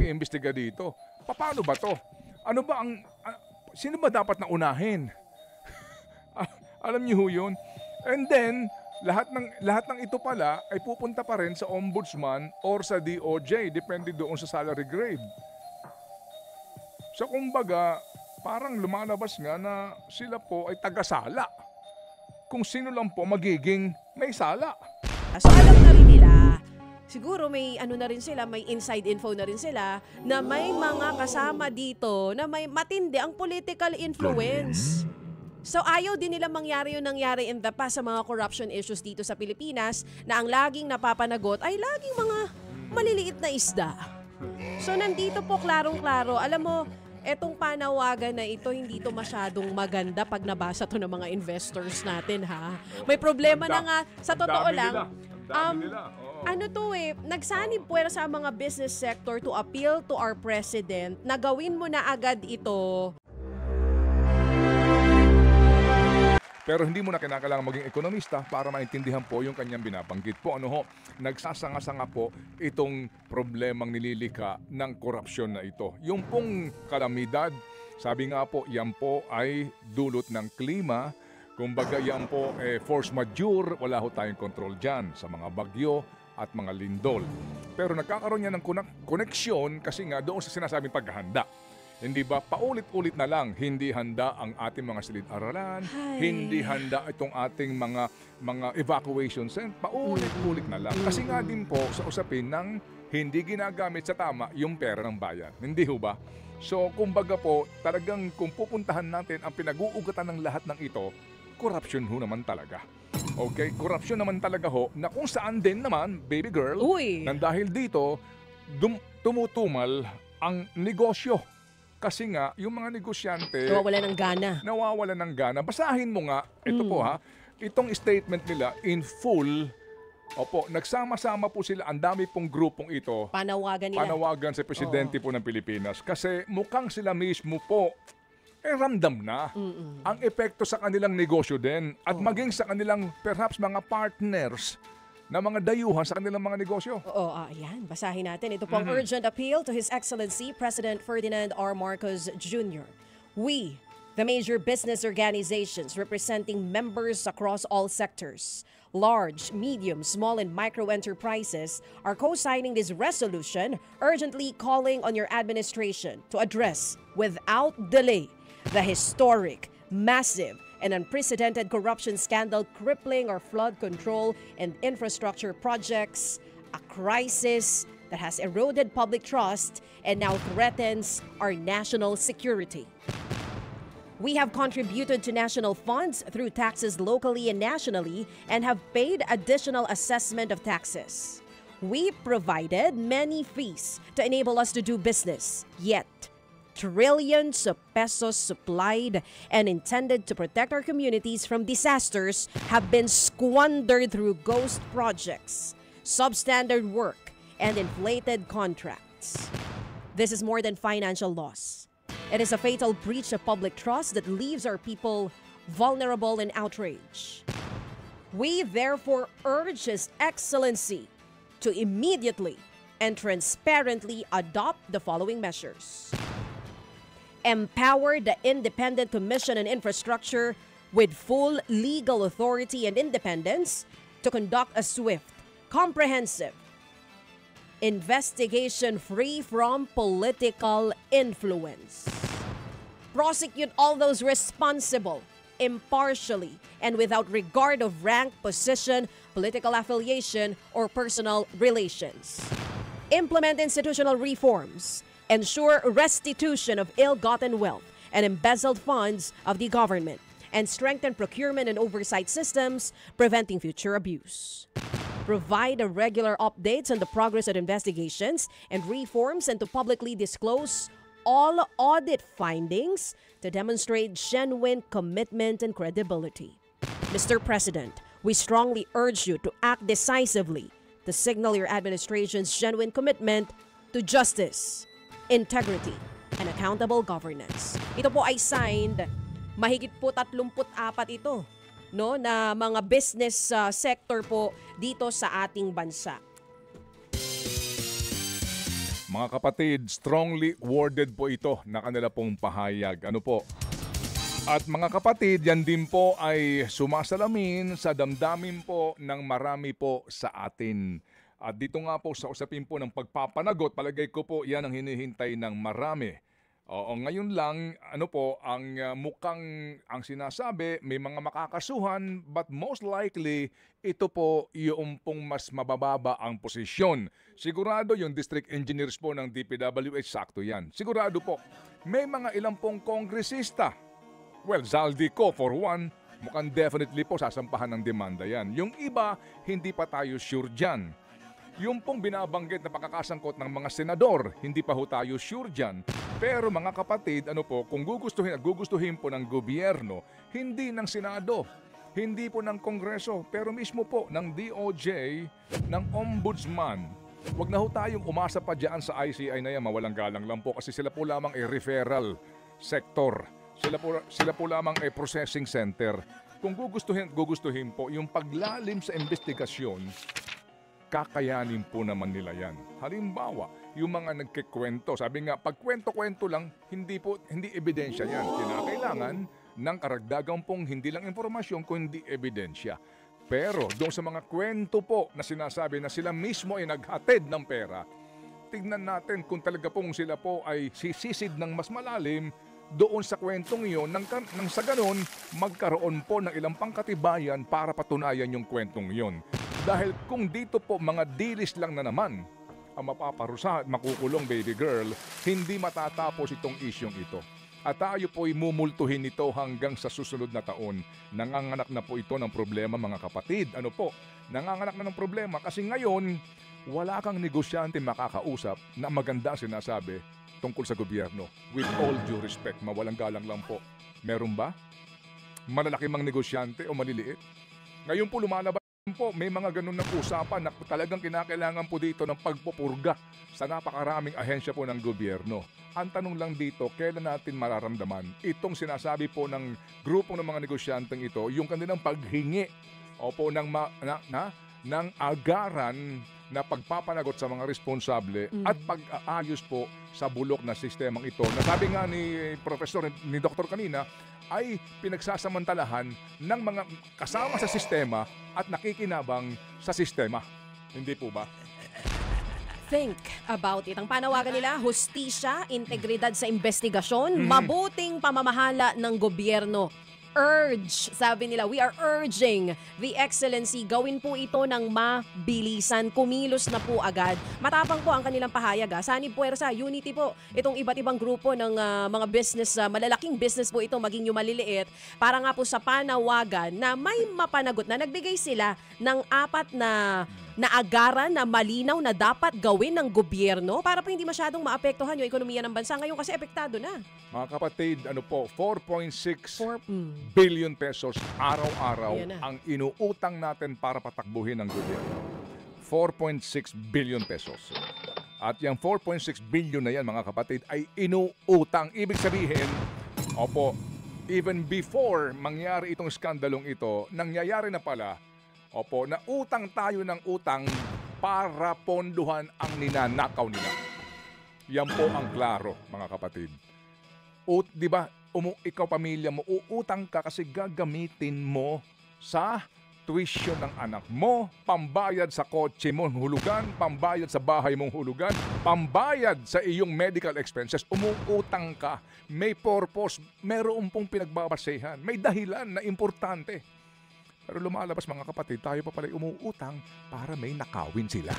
mag-iimbestiga dito. Paano ba to? Ano ba ang... sino ba dapat na unahin? Alam niyo ho yun? And then, lahat ng ito pala ay pupunta pa rin sa ombudsman or sa DOJ, depende doon sa salary grade. So kumbaga, parang lumalabas nga na sila po ay taga-sala. Kung sino lang po magiging may sala. So alam na rin nila, siguro may ano na rin sila, may inside info na rin sila na may mga kasama dito na may matindi ang political influence. So ayaw din nila mangyari yung nangyari in the past sa mga corruption issues dito sa Pilipinas na ang laging napapanagot ay laging mga maliliit na isda. So nandito po klarong-klaro, alam mo, etong panawagan na ito, hindi to masyadong maganda pag nabasa to ng mga investors natin, ha? May problema na nga, sa totoo lang, ano to nagsanib puwera sa mga business sector to appeal to our president na gawin mo na agad ito. Pero hindi mo na kinakailangan maging ekonomista para maintindihan po yung kanyang binabanggit po. Nagsasanga-sanga po itong problemang nililika ng korupsyon na ito. Yung pong kalamidad, sabi nga po, yan po ay dulot ng klima. Kumbaga yan po force majeure, wala ho tayong control dyan sa mga bagyo at mga lindol. Pero nagkakaroon yan ng koneksyon kasi nga doon sa sinasabing paghahanda. Hindi ba paulit-ulit na lang, hindi handa ang ating mga silid-aralan, hindi handa itong ating mga evacuation center, paulit-ulit na lang. Kasi nga din po sa usapin ng hindi ginagamit sa tama yung pera ng bayan. Hindi ho ba? So kumbaga po, talagang kung pupuntahan natin ang pinag-uugatan ng lahat ng ito, corruption ho naman talaga. Okay? Corruption naman talaga ho, na kung saan din naman, baby girl, nang dahil dito, tumutumal ang negosyo. Kasi nga, yung mga negosyante... Nawawalan ng gana. Basahin mo nga, ito po ha, itong statement nila in full. Opo, nagsama-sama po sila, ang dami pong grupong ito. Panawagan sa presidente po ng Pilipinas. Kasi mukhang sila mismo po, ramdam na ang epekto sa kanilang negosyo din. At maging sa kanilang perhaps mga partners na mga dayuhan sa kanilang mga negosyo. Ayan. Basahin natin. Ito pong urgent appeal to His Excellency President Ferdinand R. Marcos Jr. We, the major business organizations representing members across all sectors, large, medium, small, and micro enterprises, are co-signing this resolution, urgently calling on your administration to address, without delay, the historic, massive, and unprecedented corruption scandal crippling our flood control and infrastructure projects, a crisis that has eroded public trust and now threatens our national security. We have contributed to national funds through taxes locally and nationally and have paid additional assessment of taxes. We provided many fees to enable us to do business, yet trillions of pesos supplied and intended to protect our communities from disasters have been squandered through ghost projects, substandard work, and inflated contracts. This is more than financial loss. It is a fatal breach of public trust that leaves our people vulnerable and outraged. We therefore urge His Excellency to immediately and transparently adopt the following measures. Empower the Independent Commission on Infrastructure with full legal authority and independence to conduct a swift, comprehensive investigation free from political influence. Prosecute all those responsible, impartially, and without regard of rank, position, political affiliation, or personal relations. Implement institutional reforms. Ensure restitution of ill-gotten wealth and embezzled funds of the government, and strengthen procurement and oversight systems, preventing future abuse. Provide regular updates on the progress of investigations and reforms, and to publicly disclose all audit findings to demonstrate genuine commitment and credibility. Mr. President, we strongly urge you to act decisively to signal your administration's genuine commitment to justice, integrity, and accountable governance. Ito po ay signed, mahigit po 34 ito, no, na mga business sector po dito sa ating bansa. Mga kapatid, strongly worded po ito na kanila pong pahayag. Ano po? At mga kapatid, yan din po ay sumasalamin sa damdamin po ng marami po sa atin. At dito nga po sa usapin po ng pagpapanagot, palagay ko po yan ang hinihintay ng marami. Oo, ngayon lang, ano po, ang mukhang ang sinasabi, may mga makakasuhan, but most likely, ito po yung pong mas mabababa ang posisyon. Sigurado yung district engineers po ng DPWH, sakto yan. Sigurado po, may mga ilang pong kongresista. Well, Zaldico for one, mukhang definitely po sasampahan ng demanda yan. Yung iba, hindi pa tayo sure dyan. Yung pong binabanggit na pakakasangkot ng mga senador, hindi pa ho tayo sure dyan. Pero mga kapatid, ano po, kung gugustuhin at gugustuhin po ng gobyerno, hindi ng Senado, hindi po ng Kongreso, pero mismo po ng DOJ, ng Ombudsman. Huwag na ho tayong umasa pa dyan sa ICI na yan, mawalang galang lang po kasi sila po lamang ay referral sector. Sila po lamang ay processing center. Kung gugustuhin po, yung paglalim sa investigasyon, kakayanin po naman nila yan. Halimbawa, yung mga nagkikwento, sabi nga, pag kwento-kwento lang, hindi ebidensya yan. Kinakailangan ng karagdagang pong hindi lang informasyon, kundi ebidensya. Pero doon sa mga kwento po na sinasabi na sila mismo ay naghatid ng pera, tignan natin kung talaga pong sila po ay sisisid ng mas malalim doon sa kwentong iyon, nang sa ganon, magkaroon po ng ilang pangkatibayan para patunayan yung kwentong iyon. Dahil kung dito po mga dilis lang na naman ang mapaparusahan, makukulong baby girl, hindi matatapos itong isyong ito. At tayo po'y mumultuhin ito hanggang sa susunod na taon. Nanganganak na po ito ng problema mga kapatid. Ano po? Nanganganak na ng problema kasi ngayon, wala kang negosyante makakausap na maganda sinasabi tungkol sa gobyerno. With all due respect, mawalang galang lang po. Meron ba? Malalaki mang negosyante o maliliit? Ngayon po lumalabas po, may mga ganun ng usapan na talagang kinakailangan po dito ng pagpupurga sa napakaraming ahensya po ng gobyerno. Ang tanong lang dito, kailan natin mararamdaman itong sinasabi po ng grupo ng mga negosyanteng ito, yung kanilang paghingi ng agaran na pagpapanagot sa mga responsable at pag-aayos po sa bulok na sistemang ito. Nasabi nga ni Professor, ni Doktor kanina, ay pinagsasamantalahan ng mga kasama sa sistema at nakikinabang sa sistema. Hindi po ba? Think about it. Ang panawagan nila, hustisya, integridad sa investigasyon, mabuting pamamahala ng gobyerno. Sabi nila, we are urging the excellency, gawin po ito ng mabilisan, kumilos na po agad. Matapang po ang kanilang pahayag. Sanib Puwersa, unity po. Itong iba't ibang grupo ng mga business, malalaking business po ito, maging yung maliliit, para nga po sa panawagan na may mapanagot na nagbigay sila ng 4 na agaran na malinaw na dapat gawin ng gobyerno para po hindi masyadong maapektuhan yung ekonomiya ng bansa. Ngayon kasi apektado na. Mga kapatid, 4.6 billion pesos araw-araw ang inuutang natin para patakbuhin ng gobyerno. 4.6 billion pesos. At yung 4.6 billion na yan, mga kapatid, ay inuutang. Ibig sabihin, even before mangyari itong skandalong ito, nangyayari na pala, na utang tayo ng utang para ponduhan ang ninanakaw nila. Yan po ang klaro, mga kapatid. Di ba, ikaw pamilya mo, uutang ka kasi gagamitin mo sa tuition ng anak mo, pambayad sa kotse mong hulugan, pambayad sa bahay mong hulugan, pambayad sa iyong medical expenses, umuutang ka. May purpose, meron pong pinagbabasehan, may dahilan na importante. Pero lumalabas mga kapatid, tayo pa pala umuutang para may nakawin sila.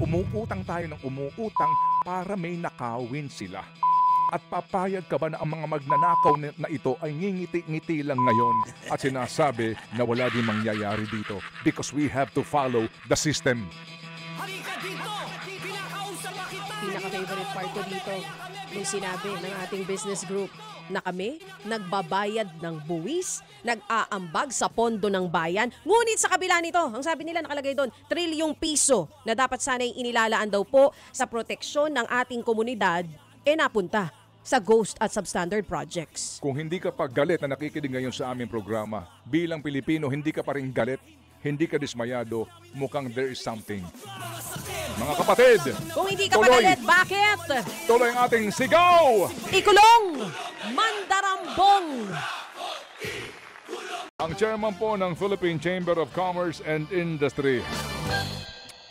Umuutang tayo ng umuutang para may nakawin sila. At papayag ka ba na ang mga magnanakaw na ito ay ngingiti-ngiti lang ngayon at sinasabi na wala din mangyayari dito because we have to follow the system. Halika dito! Pinakausap kita! Pinaka-favorite part ko dito, nung sinabi ng ating business group na kami nagbabayad ng buwis, nag-aambag sa pondo ng bayan. Ngunit sa kabila nito, ang sabi nila nakalagay doon, trilyong piso na dapat sana'y inilalaan daw po sa proteksyon ng ating komunidad, napunta sa ghost at substandard projects. Kung hindi ka pa galit na nakikinig ngayon sa aming programa, bilang Pilipino, hindi ka pa rin galit, hindi ka dismayado, mukhang there is something. Mga sakit! Mga kapatid, Kung hindi ka Tuloy. pagalit, bakit? tuloy ang ating sigaw! Ikulong! Mandarambong! Ang chairman po ng Philippine Chamber of Commerce and Industry.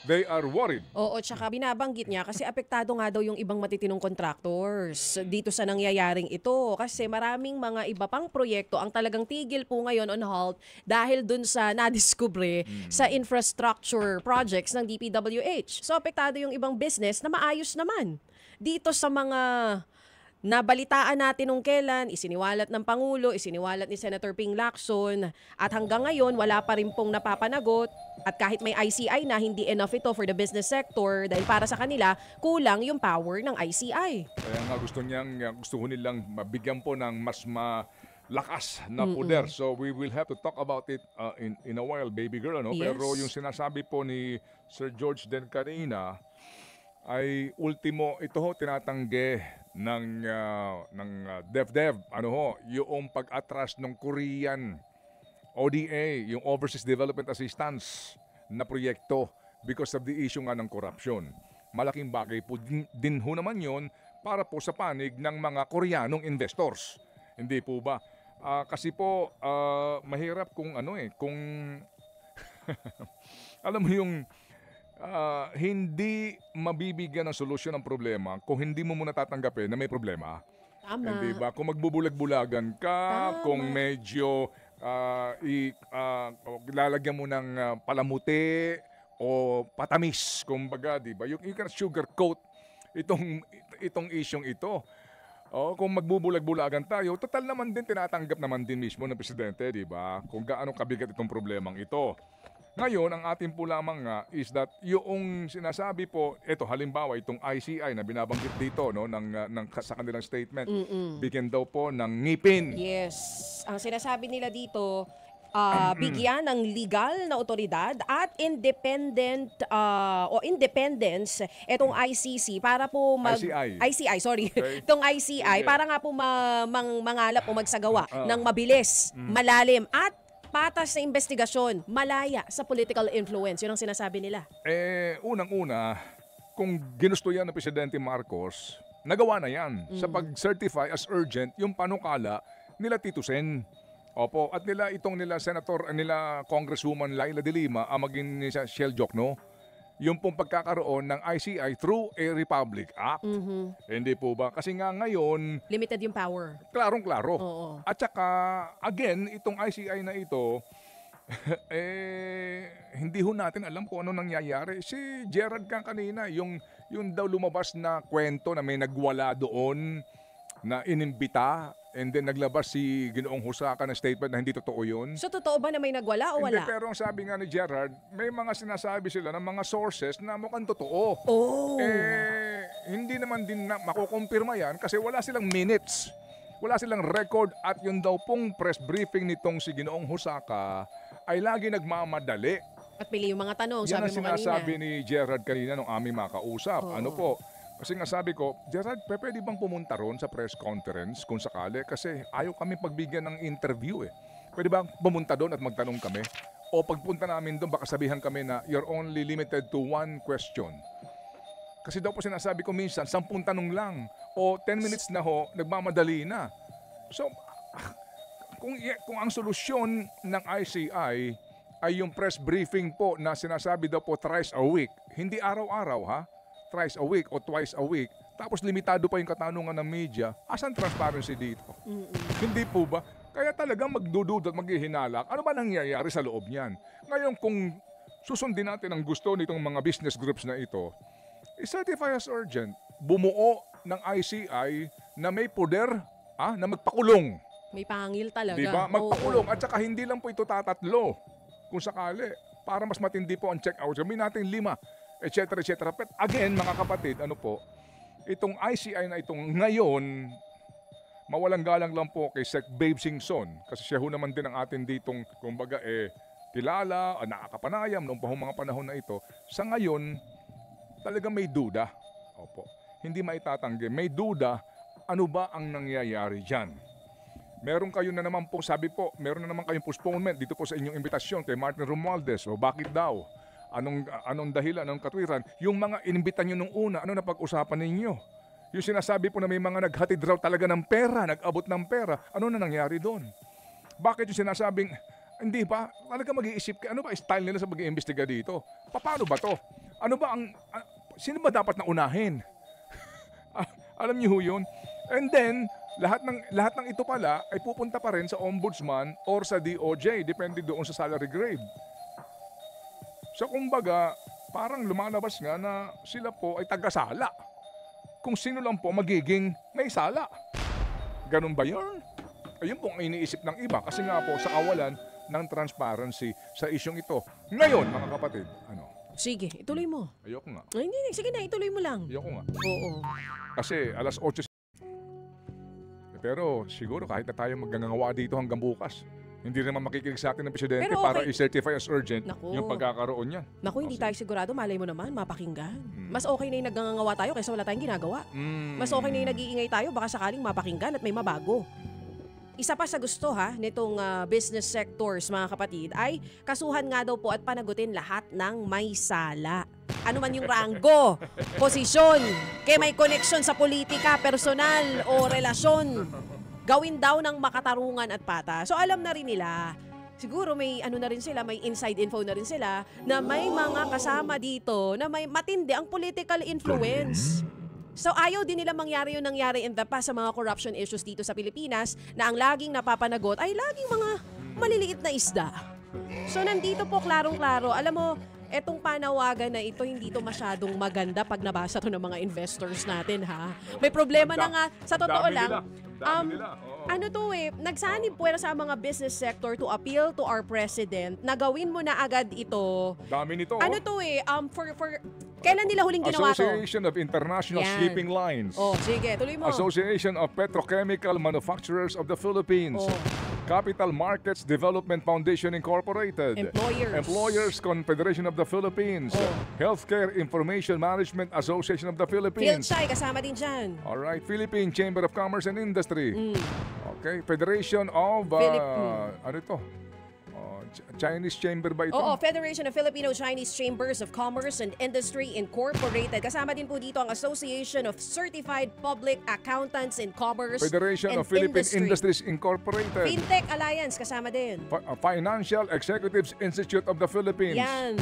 They are worried. Oo, tsaka binabanggit niya kasi apektado nga daw yung ibang matitinong contractors dito sa nangyayaring ito. Kasi maraming mga iba pang proyekto ang talagang tigil po ngayon on hold dahil dun sa nadiskubre sa infrastructure projects ng DPWH. So apektado yung ibang business na maayos naman. Dito sa mga nabalitaan natin nung kailan, isiniwalat ng Pangulo, isiniwalat ni Senator Ping Lacson, at hanggang ngayon wala pa rin pong napapanagot. At kahit may ICI na, hindi enough ito for the business sector dahil para sa kanila, kulang yung power ng ICI. Kaya nga gusto nilang mabigyan po ng mas malakas na poder. So we will have to talk about it in a while, baby girl. Ano? Yes. Pero yung sinasabi po ni Sir George den kanina, ay ultimo ito ho tinatanggi ng DepDev, yung pag-atras ng Korean ODA, yung Overseas Development Assistance na proyekto because of the issue nga ng corruption. Malaking bagay po din ho naman yun para po sa panig ng mga Koreanong investors. Hindi po ba? Kasi po mahirap kung kung alam mo yung hindi mabibigyan ng solusyon ng problema kung hindi mo muna tatanggapin na may problema. Tama. Hindi ba? Kung magbubulag-bulagan ka, Tama. kung medyo lalagyan mo ng palamuti o patamis, kumbaga, di ba? You can sugarcoat itong isyong ito. Kung magbubulag-bulagan tayo, total naman din tinatanggap naman din mismo ng presidente, di ba? Kung gaano kabigat itong problemang ito. Ngayon, ang atin po lamang nga is that yung sinasabi po, ito halimbawa itong ICI na binabanggit dito sa kanilang statement, bigyan daw po ng ngipin. Yes. Ang sinasabi nila dito, bigyan ng legal na otoridad at independence itong ICC para po ICI, sorry. Okay. Itong ICI Okay. para nga po mangalap o magsagawa ng mabilis, malalim at patas na investigasyon, malaya sa political influence. Yun ang sinasabi nila. Unang-una, kung ginusto yan ng Presidente Marcos, nagawa na yan sa pag-certify as urgent yung panukala nila Tito Sen. Opo, at nila Congresswoman Laila de Lima, maging ni Shell Jokno, yung pong pagkakaroon ng ICI through a Republic Act. Hindi po ba? Kasi nga ngayon, Limited yung power. klarong-klaro. Oo. At saka, again, itong ICI na ito, hindi ho natin alam kung ano nangyayari. Si Gerard kanina, yung daw lumabas na kwento na may nagwala doon na inimbita and then naglabas si Ginoong Husaka na statement na hindi totoo yun. So totoo ba na may nagwala o Hindi, wala? pero ang sabi nga ni Gerard, may mga sinasabi sila ng mga sources na mukhang totoo. Oh. Hindi naman din na makukumpirma yan kasi wala silang minutes. Wala silang record at yun daw pong press briefing nitong si Ginoong Husaka ay lagi nagmamadali. At pili yung mga tanong, Yan ang sabi mo sinasabi kanina. ni Gerard kanina nung aming makausap. Oo. Ano po? Kasi nga sabi ko, Gerard, pwede bang pumunta ron sa press conference kung sakali? Kasi ayaw kami pagbigyan ng interview eh. Pwede bang pumunta doon at magtanong kami? O pagpunta namin doon, baka sabihan kami na you're only limited to one question. Kasi daw po sinasabi ko minsan, 10 tanong lang. O 10 minutes na ho, nagmamadali na. So, kung ang solusyon ng ICI ay yung press briefing po na sinasabi daw po thrice a week, hindi araw-araw ha? Thrice a week o twice a week, tapos limitado pa yung katanungan ng media, asan transparency dito? Hindi po ba? Kaya talagang magdudud at maghihinalak, ano ba nangyayari sa loob niyan? Ngayon kung susundin natin ang gusto nitong mga business groups na ito, i-certify as urgent, bumuo ng ICI na may poder na magpakulong. May pangil talaga. Diba? Magpakulong. Oo. At saka hindi lang po ito tatatlo kung sakali. Para mas matindi po ang check-out. Sabihin natin 5, etc. But again, mga kapatid, itong ICI na itong ngayon, mawalang galang lang po kay Sec Babe Singson. Kasi siya ho naman din ang atin ditong, kumbaga, kilala, nakakapanayam noong mga panahon na ito. Sa ngayon, talaga may duda. Opo. Hindi maitatanggi. May duda, ano ba ang nangyayari dyan? Meron kayo na naman po, sabi po, meron na naman kayong postponement dito po sa inyong imbitasyon kay Martin Romualdez. O bakit daw? anong dahilan, anong katwiran, yung mga inimbitan nyo nung una, ano na pag-usapan ninyo? Yung sinasabi po na may mga naghatid raw talaga ng pera, nag-abot ng pera, ano na nangyari doon? Bakit yung sinasabing, hindi ba, talaga mag-iisip ka, ano ba style nila sa pag-iimbestiga dito? Paano ba to? Ano ba sino ba dapat na unahin? Alam niyo ho yun? And then, lahat ng ito pala ay pupunta pa rin sa ombudsman or sa DOJ, depende doon sa salary grade. So kumbaga, parang lumalabas nga na sila po ay tagasala. Kung sino lang po magiging may sala. Ganun ba yun? Ayun po ang iniisip ng iba kasi nga po sa kawalan ng transparency sa isyong ito. Ngayon, mga kapatid, Sige, ituloy mo. ayoko nga. Ay, hindi, sige na, ituloy mo lang. Ayoko nga. Oo. Kasi alas 8. Pero siguro kahit na tayo magngangawa dito hanggang bukas, hindi naman makikinig sa atin ng presidente Pero para okay. i-certify as urgent Naku. yung pagkakaroon niyan. Naku, hindi tayo sigurado, malay mo naman, mapakinggan. Mas okay na yung nagngangawa tayo kaysa wala tayong ginagawa. Mas okay na yung nag-iingay tayo, baka sakaling mapakinggan at may mabago. Isa pa sa gusto nitong business sectors, mga kapatid, ay kasuhan nga daw po at panagutin lahat ng may sala. Ano man yung ranggo, posisyon, kaya may connection sa politika, personal o relasyon. Gawin daw ng makatarungan at pata. So alam na rin nila, siguro may na rin sila, may inside info na rin sila, na may mga kasama dito na may matindi ang political influence. So ayaw din nila mangyari yung nangyari in the past sa mga corruption issues dito sa Pilipinas na ang laging napapanagot ay laging mga maliliit na isda. So nandito po klarong-klaro, alam mo, etong panawagan na ito hindi to masyadong maganda pag nabasa to ng mga investors natin May problema na nga, sa totoo lang, ano to nagsanib puwera sa mga business sector to appeal to our president na gawin mo na agad ito. Dami nito. Ano to for kailan nila huling ginawa to? Association of International Yan. Shipping Lines. Oh, sige, tuloy mo. Association of Petrochemical Manufacturers of the Philippines. Oh. Capital Markets Development Foundation Incorporated. Employers Confederation of the Philippines. Oh. Healthcare Information Management Association of the Philippines. PhilChai, kasama din dyan. Alright, Philippine Chamber of Commerce and Industry. Okay, Federation of ano ito? Chinese Chamber ba ito? Oo, Federation of Filipino-Chinese Chambers of Commerce and Industry Incorporated. Kasama din po dito ang Association of Certified Public Accountants in Commerce Federation and of Philippine Industry. Industries Incorporated. Fintech Alliance, kasama din. Financial Executives Institute of the Philippines. Yan.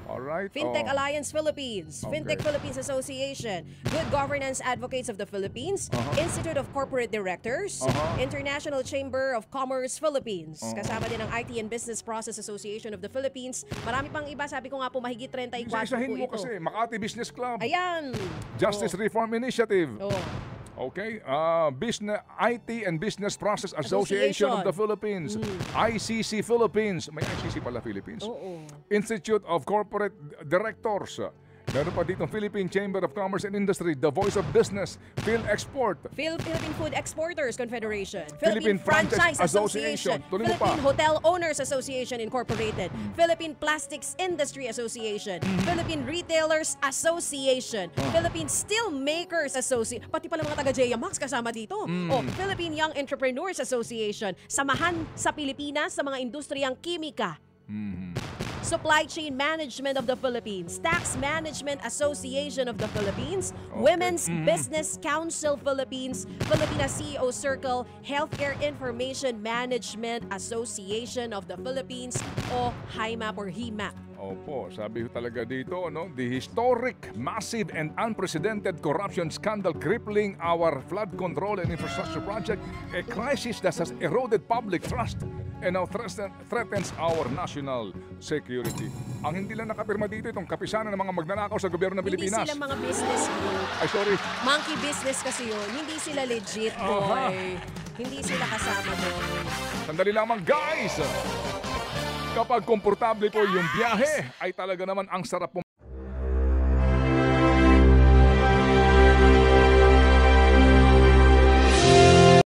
Alright. Fintech Alliance Philippines, Okay. Fintech Philippines Association, Good Governance Advocates of the Philippines, Institute of Corporate Directors, International Chamber of Commerce Philippines. Kasama din ang IT and Business Process Association of the Philippines. Marami pang iba, sabi ko nga po mahigit 34 Isa-isahin po mo ito. kasi, Makati Business Club, Ayan. Justice Reform Initiative, Oh. okay, Business IT and Business Process Association of the Philippines, ICC Philippines, may ICC pala Philippines, Oo. Institute of Corporate Directors, meron pa dito Philippine Chamber of Commerce and Industry, The Voice of Business, PhilExport, Philippine Food Exporters Confederation, Philippine Franchise Association. Tuloy mo pa. Philippine Hotel Owners Association Incorporated, Philippine Plastics Industry Association, Philippine Retailers Association, Philippine Steel Makers Association, pati pala mga taga-JA Max kasama dito. Philippine Young Entrepreneurs Association, samahan sa Pilipinas sa mga industriyang kimika. Supply Chain Management of the Philippines, Tax Management Association of the Philippines, Women's Business Council Philippines, Filipina CEO Circle, Healthcare Information Management Association of the Philippines, o HIMAP or HIMAP. Opo, sabi ko talaga dito, no? The historic, massive, and unprecedented corruption scandal crippling our flood control and infrastructure project, a crisis that has eroded public trust and now threatens our national security. Ang hindi lang nakapirma dito itong kapisanan ng mga magnanakaw sa gobyerno ng Pilipinas. Hindi sila mga business group. Ay, sorry. Monkey business kasi yun. Hindi sila legit, boy. Hindi sila kasama doon. Sandali lamang, guys! Kapag komportable po yung biyahe, ay talaga naman ang sarap